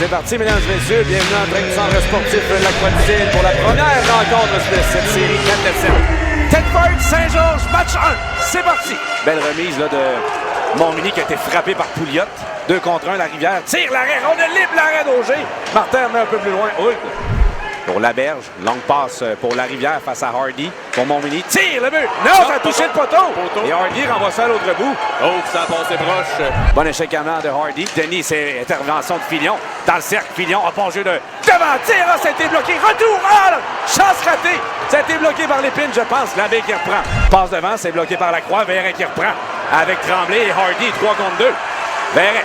c'est parti, mesdames et messieurs. Bienvenue en train du centre sportif de la Croix-du-Sud pour la première rencontre de cette série 4-7. Tedford Saint-Georges, match 1. C'est parti. Belle remise là, de Montmini qui a été frappé par Pouliot. 2 contre 1, la Rivière. Tire l'arrêt, rondelle libre, l'arrêt d'Auger. Martin remet un peu plus loin. Hood pour Laberge. Longue passe pour la Rivière face à Hardy. Pour Montmini. Tire le but. Non, ça a touché le poteau. Et Hardy renvoie ça à l'autre bout. Oh, ça a passé proche. Bon échec à main de Hardy. Denis, c'est intervention de Filion. Dans le cercle, Filion a pas jeu de devant. Tire, ça a été bloqué. Retour. Ah, chance ratée. Ça a été bloqué par l'épine, je pense. Labbé qui reprend. Passe devant, c'est bloqué par la Croix. Verret qui reprend. Avec Tremblay et Hardy, 3 contre 2. Verret.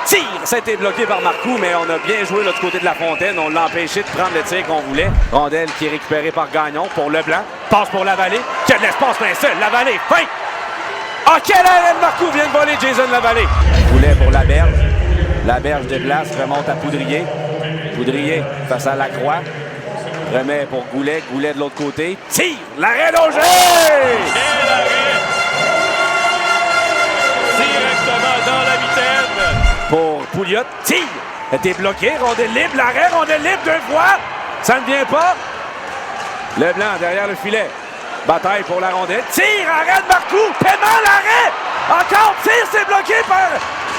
Tire! Ça a été bloqué par Marcoux, mais on a bien joué de l'autre côté de la fontaine. On l'a empêché de prendre le tir qu'on voulait. Rondelle qui est récupérée par Gagnon pour Leblanc. Passe pour Lavallée. Qui a de l'espace plein seul. Lavallée, fin! Ah, quel arrêt de Marcoux vient de voler Jason Lavallée. Goulet pour Laberge. Laberge déplace, remonte à Poudrier. Poudrier face à Lacroix. Remet pour Goulet. Goulet de l'autre côté. Tire! L'arrêt d'Auger! Quel arrêt! Directement dans la mitaine. Pour Pouliot, tire! A été bloqué, rondelle libre, l'arrêt, rondelle libre 2 fois. Ça ne vient pas. Leblanc derrière le filet. Bataille pour la rondelle. Tire, arrêt de Marcoux. Paiement, l'arrêt. Encore, tire, c'est bloqué par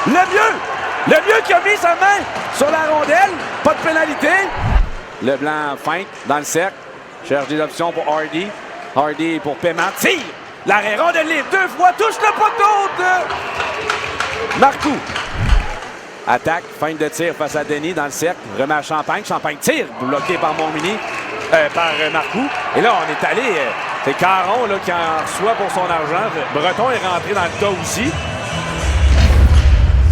le mieux qui a mis sa main sur la rondelle. Pas de pénalité. Leblanc feinte dans le cercle. Cherche des options pour Hardy. Hardy pour Paiement. Tire! L'arrêt, rondelle libre 2 fois. Touche le poteau de Marcoux. Attaque, feinte de tir face à Denis dans le cercle. Remet à Champagne. Champagne tire, bloqué par Montmini, par Marcoux. Et là, on est allé. C'est Caron là, qui en reçoit pour son argent. Breton est rentré dans le tas aussi.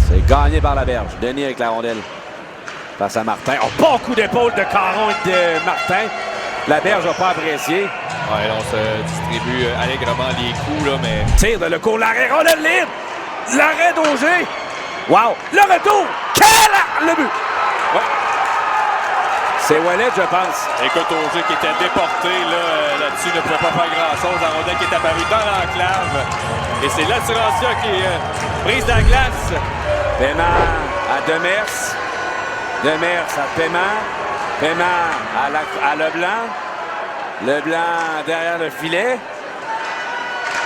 C'est gagné par Laberge. Denis avec la rondelle. Face à Martin. Oh, bon coup d'épaule de Caron et de Martin. Laberge n'a pas apprécié. Ouais, on se distribue allègrement les coups, là, mais... Tire de le cours, l'arrêt, rondelle libre. L'arrêt d'Auger. Wow! Le retour! Le but! Ouais. C'est Wallet, je pense. Écoute, Auger qui était déporté là-dessus ne pouvait pas faire grand-chose. La rondelle qui est apparue dans l'enclave. Et c'est l'Assurantia qui est prise dans la glace. Paiement à Demers. Demers à Paiement. Paiement à Leblanc. Leblanc derrière le filet.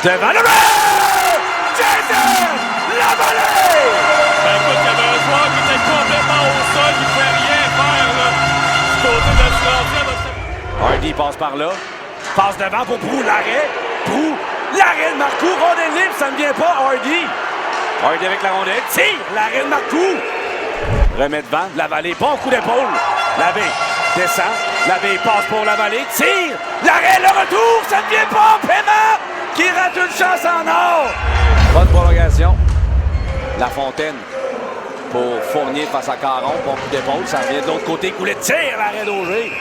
Devant le but! Jason Lavallée! Ben écoute, il y avait un joueur qui était complètement au sol, il ne pouvait rien faire là, du côté de l'Assurantia. Hardy passe par là. Passe devant pour Proulx, l'arrêt. Proulx, l'arrêt de Marcoux. Rondelle libre, ça ne vient pas. Hardy. Hardy avec la rondelle. Tire, l'arrêt de Marcoux. Remet devant. Lavallée, bon coup d'épaule. Labbé descend. Labbé passe pour Lavallée. Tire, l'arrêt, le retour, ça ne vient pas. Paiement qui rate une chance en or. Bonne prolongation. La Fontaine pour Fournier face à Caron. Bon coup d'épaule, ça vient de l'autre côté. Goulet tire, l'arrêt d'Auger.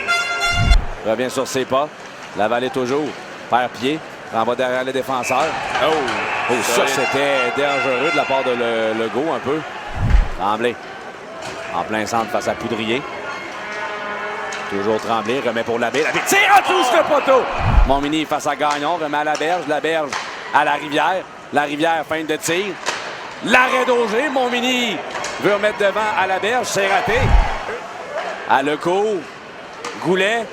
Revient sur ses pas. Lavallée toujours. Perd pied. Renvoie derrière le défenseur. Oh, ça c'était dangereux de la part de Legault un peu. Tremblay. En plein centre face à Poudrier. Toujours Tremblay. Remet pour Labbé. Labbé tire en touche le poteau. Montmini face à Gagnon. Remet à Laberge. Laberge à la Rivière. La Rivière, feinte de tir. L'arrêt d'Auger. Montmini veut remettre devant à Laberge. C'est raté. À Lecourt. Goulet.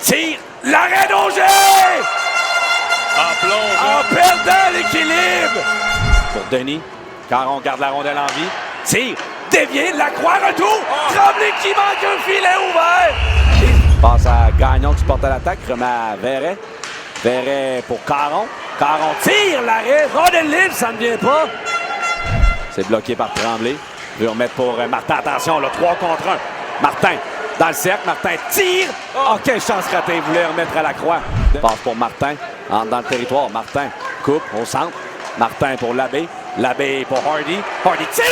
Tire. L'arrêt d'Auger! En plongeant. En perdant l'équilibre. Pour Denis. Caron garde la rondelle en vie. Tire. Dévié. Lacroix. Retour. Tremblay qui manque un filet ouvert. Passe à Gagnon qui porte à l'attaque. Remet à Verret. Verret pour Caron. Caron tire. L'arrêt. Rondelle libre. Ça ne vient pas. C'est bloqué par Tremblay. Il veut remettre pour Martin. Attention, là, 3 contre 1. Martin, dans le cercle. Martin tire. Oh, quelle chance ratée. Il voulait remettre à la croix. Passe pour Martin. Entre dans le territoire. Martin coupe au centre. Martin pour Labbé. Labbé pour Hardy. Hardy tire.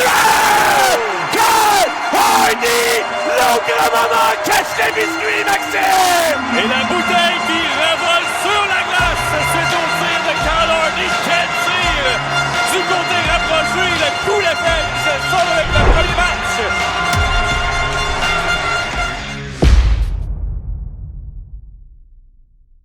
Goal! Hardy! L'autre moment cache les biscuits, Maxime! Et la bouteille qui revoit